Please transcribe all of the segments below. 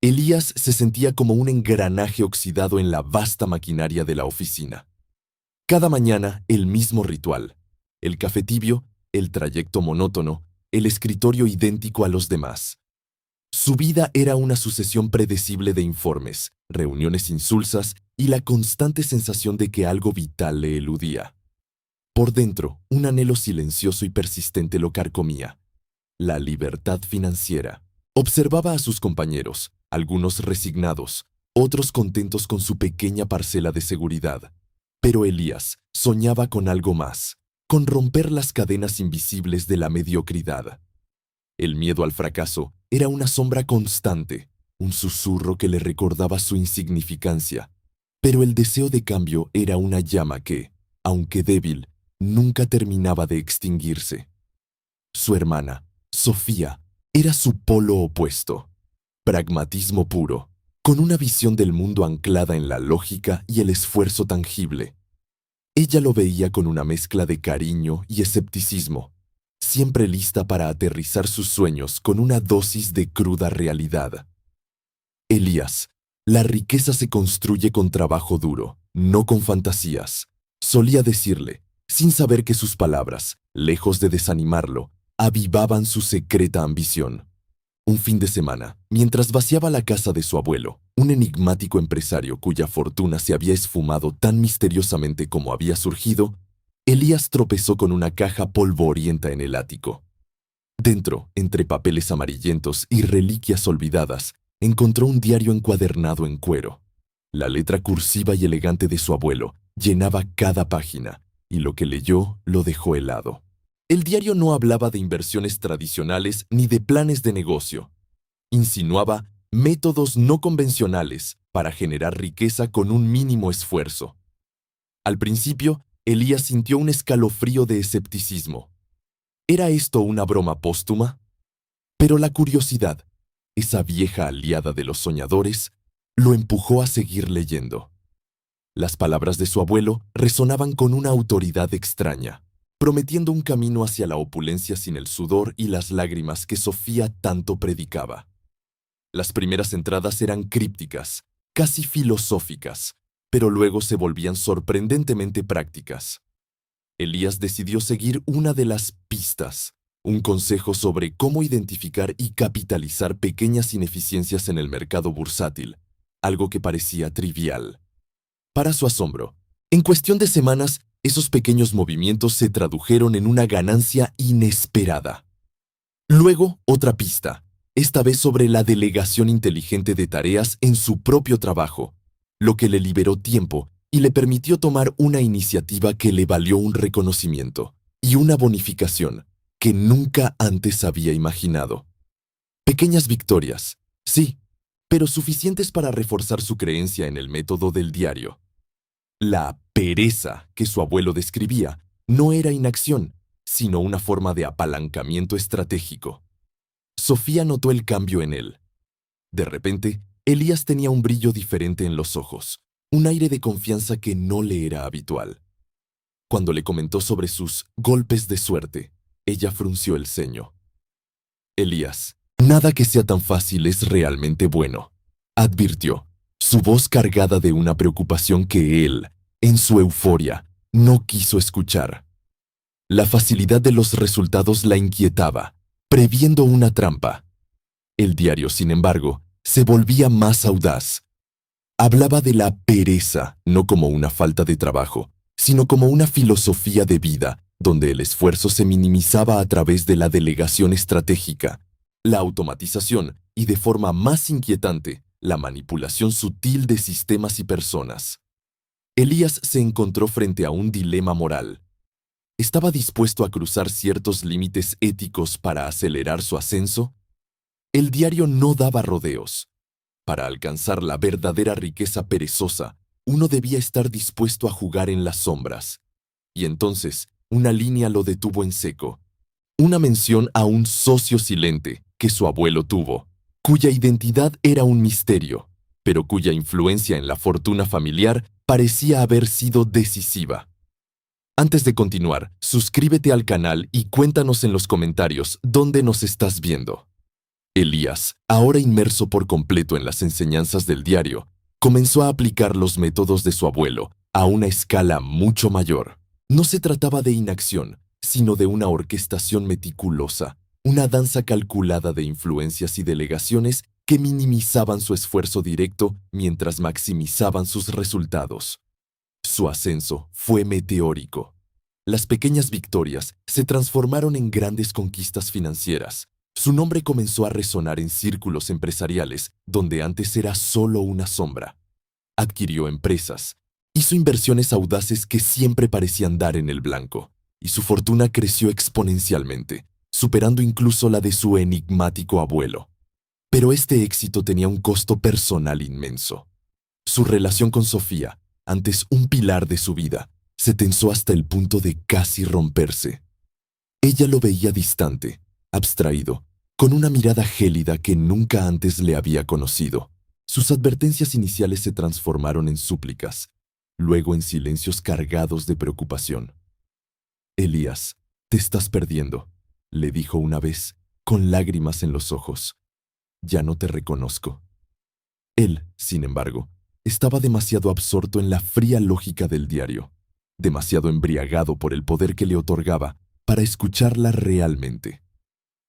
Elías se sentía como un engranaje oxidado en la vasta maquinaria de la oficina. Cada mañana, el mismo ritual. El café tibio, el trayecto monótono, el escritorio idéntico a los demás. Su vida era una sucesión predecible de informes, reuniones insulsas y la constante sensación de que algo vital le eludía. Por dentro, un anhelo silencioso y persistente lo carcomía: la libertad financiera. Observaba a sus compañeros, algunos resignados, otros contentos con su pequeña parcela de seguridad. Pero Elías soñaba con algo más, con romper las cadenas invisibles de la mediocridad. El miedo al fracaso era una sombra constante, un susurro que le recordaba su insignificancia. Pero el deseo de cambio era una llama que, aunque débil, nunca terminaba de extinguirse. Su hermana, Sofía, era su polo opuesto. Pragmatismo puro, con una visión del mundo anclada en la lógica y el esfuerzo tangible. Ella lo veía con una mezcla de cariño y escepticismo, siempre lista para aterrizar sus sueños con una dosis de cruda realidad. Elías, la riqueza se construye con trabajo duro, no con fantasías, solía decirle, sin saber que sus palabras, lejos de desanimarlo, avivaban su secreta ambición. Un fin de semana, mientras vaciaba la casa de su abuelo, un enigmático empresario cuya fortuna se había esfumado tan misteriosamente como había surgido, Elías tropezó con una caja polvorienta en el ático. Dentro, entre papeles amarillentos y reliquias olvidadas, encontró un diario encuadernado en cuero. La letra cursiva y elegante de su abuelo llenaba cada página, y lo que leyó lo dejó helado. El diario no hablaba de inversiones tradicionales ni de planes de negocio. Insinuaba métodos no convencionales para generar riqueza con un mínimo esfuerzo. Al principio, Elías sintió un escalofrío de escepticismo. ¿Era esto una broma póstuma? Pero la curiosidad, esa vieja aliada de los soñadores, lo empujó a seguir leyendo. Las palabras de su abuelo resonaban con una autoridad extraña, prometiendo un camino hacia la opulencia sin el sudor y las lágrimas que Sofía tanto predicaba. Las primeras entradas eran crípticas, casi filosóficas, pero luego se volvían sorprendentemente prácticas. Elías decidió seguir una de las pistas, un consejo sobre cómo identificar y capitalizar pequeñas ineficiencias en el mercado bursátil, algo que parecía trivial. Para su asombro, en cuestión de semanas, esos pequeños movimientos se tradujeron en una ganancia inesperada. Luego, otra pista, esta vez sobre la delegación inteligente de tareas en su propio trabajo, lo que le liberó tiempo y le permitió tomar una iniciativa que le valió un reconocimiento y una bonificación que nunca antes había imaginado. Pequeñas victorias, sí, pero suficientes para reforzar su creencia en el método del diario. La pereza que su abuelo describía no era inacción, sino una forma de apalancamiento estratégico. Sofía notó el cambio en él. De repente, Elías tenía un brillo diferente en los ojos, un aire de confianza que no le era habitual. Cuando le comentó sobre sus golpes de suerte, ella frunció el ceño. Elías, nada que sea tan fácil es realmente bueno, advirtió, su voz cargada de una preocupación que él, en su euforia, no quiso escuchar. La facilidad de los resultados la inquietaba, previendo una trampa. El diario, sin embargo, se volvía más audaz. Hablaba de la pereza no como una falta de trabajo, sino como una filosofía de vida, donde el esfuerzo se minimizaba a través de la delegación estratégica, la automatización y, de forma más inquietante, la manipulación sutil de sistemas y personas. Elías se encontró frente a un dilema moral. ¿Estaba dispuesto a cruzar ciertos límites éticos para acelerar su ascenso? El diario no daba rodeos. Para alcanzar la verdadera riqueza perezosa, uno debía estar dispuesto a jugar en las sombras. Y entonces, una línea lo detuvo en seco. Una mención a un socio silente que su abuelo tuvo, cuya identidad era un misterio, pero cuya influencia en la fortuna familiar parecía haber sido decisiva. Antes de continuar, suscríbete al canal y cuéntanos en los comentarios dónde nos estás viendo. Elías, ahora inmerso por completo en las enseñanzas del diario, comenzó a aplicar los métodos de su abuelo a una escala mucho mayor. No se trataba de inacción, sino de una orquestación meticulosa, una danza calculada de influencias y delegaciones que minimizaban su esfuerzo directo mientras maximizaban sus resultados. Su ascenso fue meteórico. Las pequeñas victorias se transformaron en grandes conquistas financieras. Su nombre comenzó a resonar en círculos empresariales donde antes era solo una sombra. Adquirió empresas, hizo inversiones audaces que siempre parecían dar en el blanco, y su fortuna creció exponencialmente, superando incluso la de su enigmático abuelo. Pero este éxito tenía un costo personal inmenso. Su relación con Sofía, antes un pilar de su vida, se tensó hasta el punto de casi romperse. Ella lo veía distante, abstraído, con una mirada gélida que nunca antes le había conocido. Sus advertencias iniciales se transformaron en súplicas, luego en silencios cargados de preocupación. «Elías, te estás perdiendo», le dijo una vez, con lágrimas en los ojos. «Ya no te reconozco». Él, sin embargo, estaba demasiado absorto en la fría lógica del diario, demasiado embriagado por el poder que le otorgaba para escucharla realmente.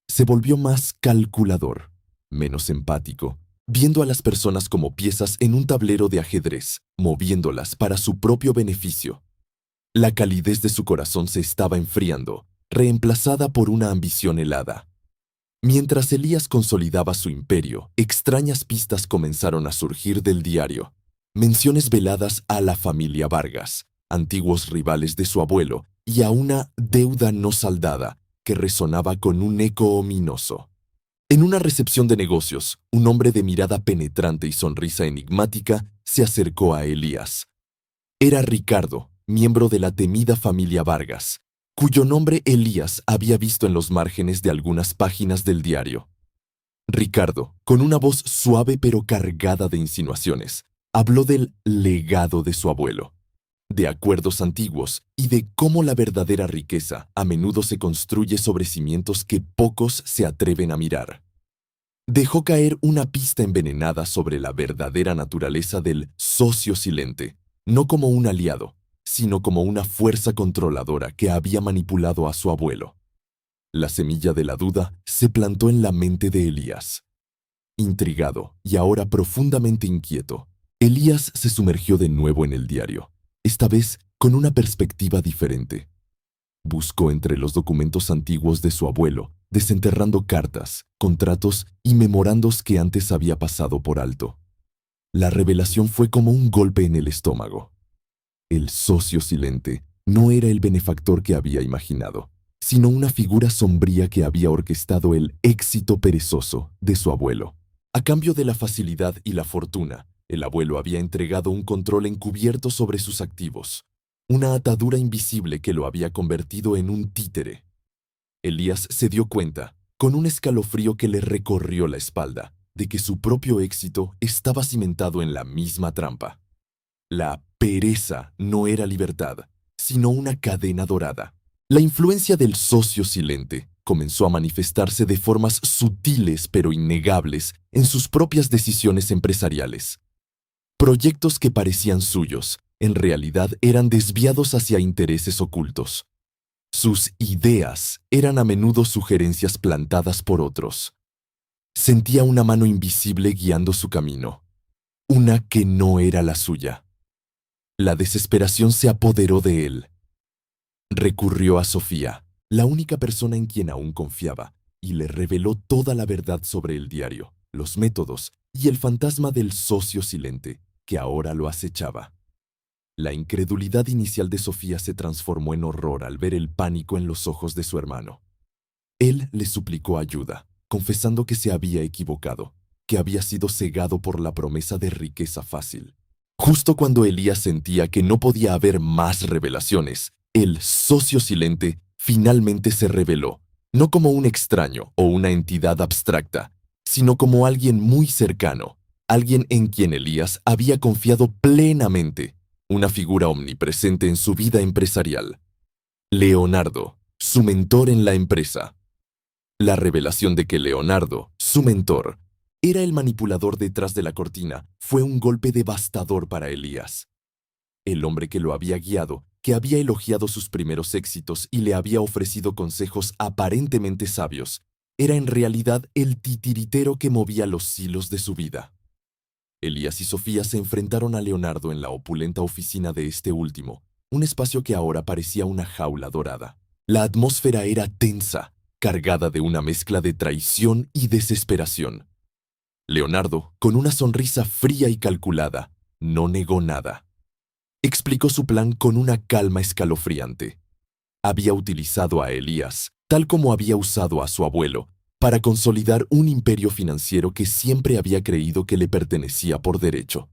Se volvió más calculador, menos empático, viendo a las personas como piezas en un tablero de ajedrez, moviéndolas para su propio beneficio. La calidez de su corazón se estaba enfriando, reemplazada por una ambición helada. Mientras Elías consolidaba su imperio, extrañas pistas comenzaron a surgir del diario. Menciones veladas a la familia Vargas, antiguos rivales de su abuelo, y a una deuda no saldada que resonaba con un eco ominoso. En una recepción de negocios, un hombre de mirada penetrante y sonrisa enigmática se acercó a Elías. Era Ricardo, miembro de la temida familia Vargas, cuyo nombre Elías había visto en los márgenes de algunas páginas del diario. Ricardo, con una voz suave pero cargada de insinuaciones, habló del legado de su abuelo, de acuerdos antiguos y de cómo la verdadera riqueza a menudo se construye sobre cimientos que pocos se atreven a mirar. Dejó caer una pista envenenada sobre la verdadera naturaleza del socio silente, no como un aliado, sino como una fuerza controladora que había manipulado a su abuelo. La semilla de la duda se plantó en la mente de Elías. Intrigado y ahora profundamente inquieto, Elías se sumergió de nuevo en el diario, esta vez con una perspectiva diferente. Buscó entre los documentos antiguos de su abuelo, desenterrando cartas, contratos y memorandos que antes había pasado por alto. La revelación fue como un golpe en el estómago. El socio silente no era el benefactor que había imaginado, sino una figura sombría que había orquestado el éxito perezoso de su abuelo. A cambio de la facilidad y la fortuna, el abuelo había entregado un control encubierto sobre sus activos, una atadura invisible que lo había convertido en un títere. Elías se dio cuenta, con un escalofrío que le recorrió la espalda, de que su propio éxito estaba cimentado en la misma trampa. La pereza no era libertad, sino una cadena dorada. La influencia del socio silente comenzó a manifestarse de formas sutiles pero innegables en sus propias decisiones empresariales. Proyectos que parecían suyos, en realidad eran desviados hacia intereses ocultos. Sus ideas eran a menudo sugerencias plantadas por otros. Sentía una mano invisible guiando su camino, una que no era la suya. La desesperación se apoderó de él. Recurrió a Sofía, la única persona en quien aún confiaba, y le reveló toda la verdad sobre el diario, los métodos y el fantasma del socio silente, que ahora lo acechaba. La incredulidad inicial de Sofía se transformó en horror al ver el pánico en los ojos de su hermano. Él le suplicó ayuda, confesando que se había equivocado, que había sido cegado por la promesa de riqueza fácil. Justo cuando Elías sentía que no podía haber más revelaciones, el socio silente finalmente se reveló, no como un extraño o una entidad abstracta, sino como alguien muy cercano, alguien en quien Elías había confiado plenamente, una figura omnipresente en su vida empresarial. Leonardo, su mentor en la empresa. La revelación de que Leonardo, su mentor, era el manipulador detrás de la cortina, fue un golpe devastador para Elías. El hombre que lo había guiado, que había elogiado sus primeros éxitos y le había ofrecido consejos aparentemente sabios, era en realidad el titiritero que movía los hilos de su vida. Elías y Sofía se enfrentaron a Leonardo en la opulenta oficina de este último, un espacio que ahora parecía una jaula dorada. La atmósfera era tensa, cargada de una mezcla de traición y desesperación. Leonardo, con una sonrisa fría y calculada, no negó nada. Explicó su plan con una calma escalofriante. Había utilizado a Elías, tal como había usado a su abuelo, para consolidar un imperio financiero que siempre había creído que le pertenecía por derecho.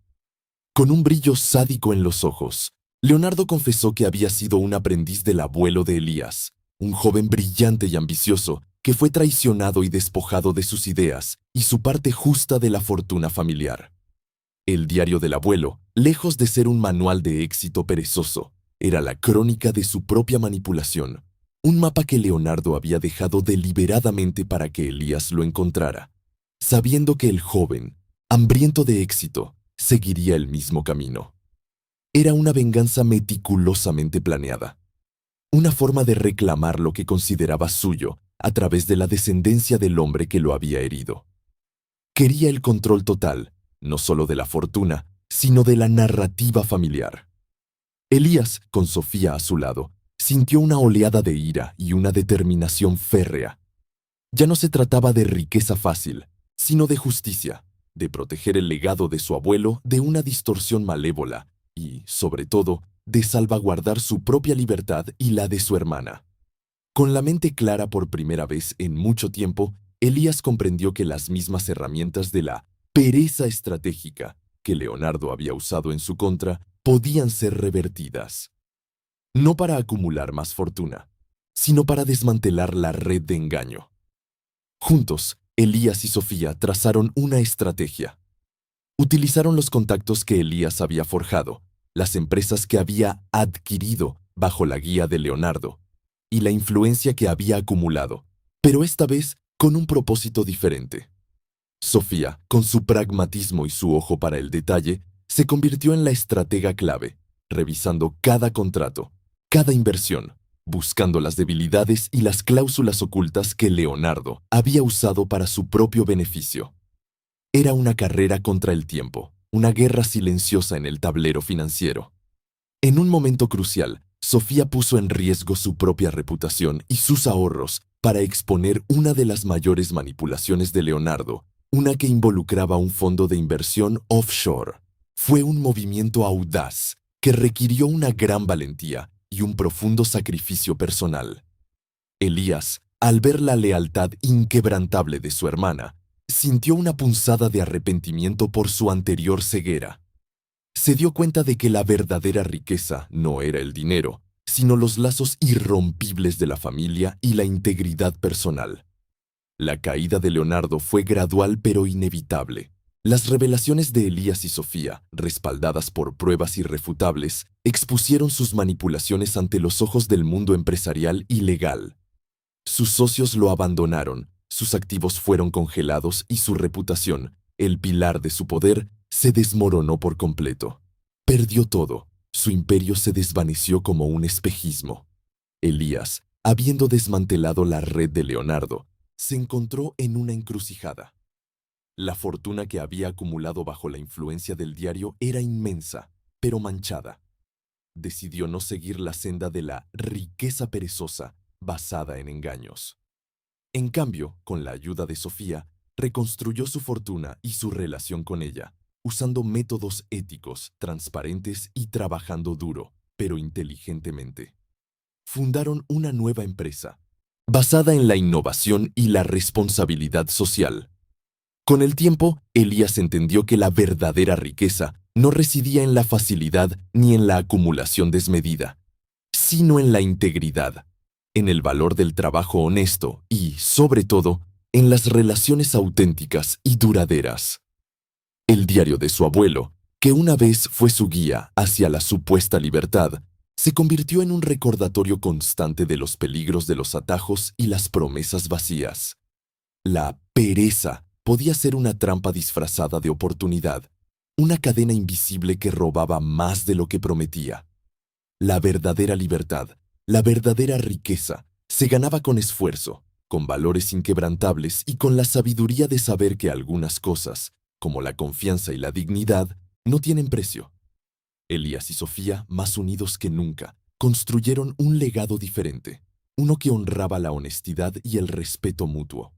Con un brillo sádico en los ojos, Leonardo confesó que había sido un aprendiz del abuelo de Elías, un joven brillante y ambicioso que fue traicionado y despojado de sus ideas y su parte justa de la fortuna familiar. El diario del abuelo, lejos de ser un manual de éxito perezoso, era la crónica de su propia manipulación, un mapa que Leonardo había dejado deliberadamente para que Elías lo encontrara, sabiendo que el joven, hambriento de éxito, seguiría el mismo camino. Era una venganza meticulosamente planeada, una forma de reclamar lo que consideraba suyo a través de la descendencia del hombre que lo había herido. Quería el control total, no solo de la fortuna, sino de la narrativa familiar. Elías, con Sofía a su lado, sintió una oleada de ira y una determinación férrea. Ya no se trataba de riqueza fácil, sino de justicia, de proteger el legado de su abuelo de una distorsión malévola y, sobre todo, de salvaguardar su propia libertad y la de su hermana. Con la mente clara por primera vez en mucho tiempo, Elías comprendió que las mismas herramientas de la pereza estratégica que Leonardo había usado en su contra podían ser revertidas. No para acumular más fortuna, sino para desmantelar la red de engaño. Juntos, Elías y Sofía trazaron una estrategia. Utilizaron los contactos que Elías había forjado, las empresas que había adquirido bajo la guía de Leonardo, y la influencia que había acumulado, pero esta vez con un propósito diferente. Sofía, con su pragmatismo y su ojo para el detalle, se convirtió en la estratega clave, revisando cada contrato, cada inversión, buscando las debilidades y las cláusulas ocultas que Leonardo había usado para su propio beneficio. Era una carrera contra el tiempo, una guerra silenciosa en el tablero financiero. En un momento crucial, Sofía puso en riesgo su propia reputación y sus ahorros para exponer una de las mayores manipulaciones de Leonardo, una que involucraba un fondo de inversión offshore. Fue un movimiento audaz que requirió una gran valentía y un profundo sacrificio personal. Elías, al ver la lealtad inquebrantable de su hermana, sintió una punzada de arrepentimiento por su anterior ceguera. Se dio cuenta de que la verdadera riqueza no era el dinero, sino los lazos irrompibles de la familia y la integridad personal. La caída de Leonardo fue gradual pero inevitable. Las revelaciones de Elías y Sofía, respaldadas por pruebas irrefutables, expusieron sus manipulaciones ante los ojos del mundo empresarial y legal. Sus socios lo abandonaron, sus activos fueron congelados y su reputación, el pilar de su poder, se desmoronó por completo. Perdió todo, su imperio se desvaneció como un espejismo. Elías, habiendo desmantelado la red de Leonardo, se encontró en una encrucijada. La fortuna que había acumulado bajo la influencia del diario era inmensa, pero manchada. Decidió no seguir la senda de la riqueza perezosa basada en engaños. En cambio, con la ayuda de Sofía, reconstruyó su fortuna y su relación con ella, usando métodos éticos, transparentes y trabajando duro, pero inteligentemente. Fundaron una nueva empresa, basada en la innovación y la responsabilidad social. Con el tiempo, Elías entendió que la verdadera riqueza no residía en la facilidad ni en la acumulación desmedida, sino en la integridad, en el valor del trabajo honesto y, sobre todo, en las relaciones auténticas y duraderas. El diario de su abuelo, que una vez fue su guía hacia la supuesta libertad, se convirtió en un recordatorio constante de los peligros de los atajos y las promesas vacías. La pereza podía ser una trampa disfrazada de oportunidad, una cadena invisible que robaba más de lo que prometía. La verdadera libertad, la verdadera riqueza, se ganaba con esfuerzo, con valores inquebrantables y con la sabiduría de saber que algunas cosas, como la confianza y la dignidad, no tienen precio. Elías y Sofía, más unidos que nunca, construyeron un legado diferente, uno que honraba la honestidad y el respeto mutuo.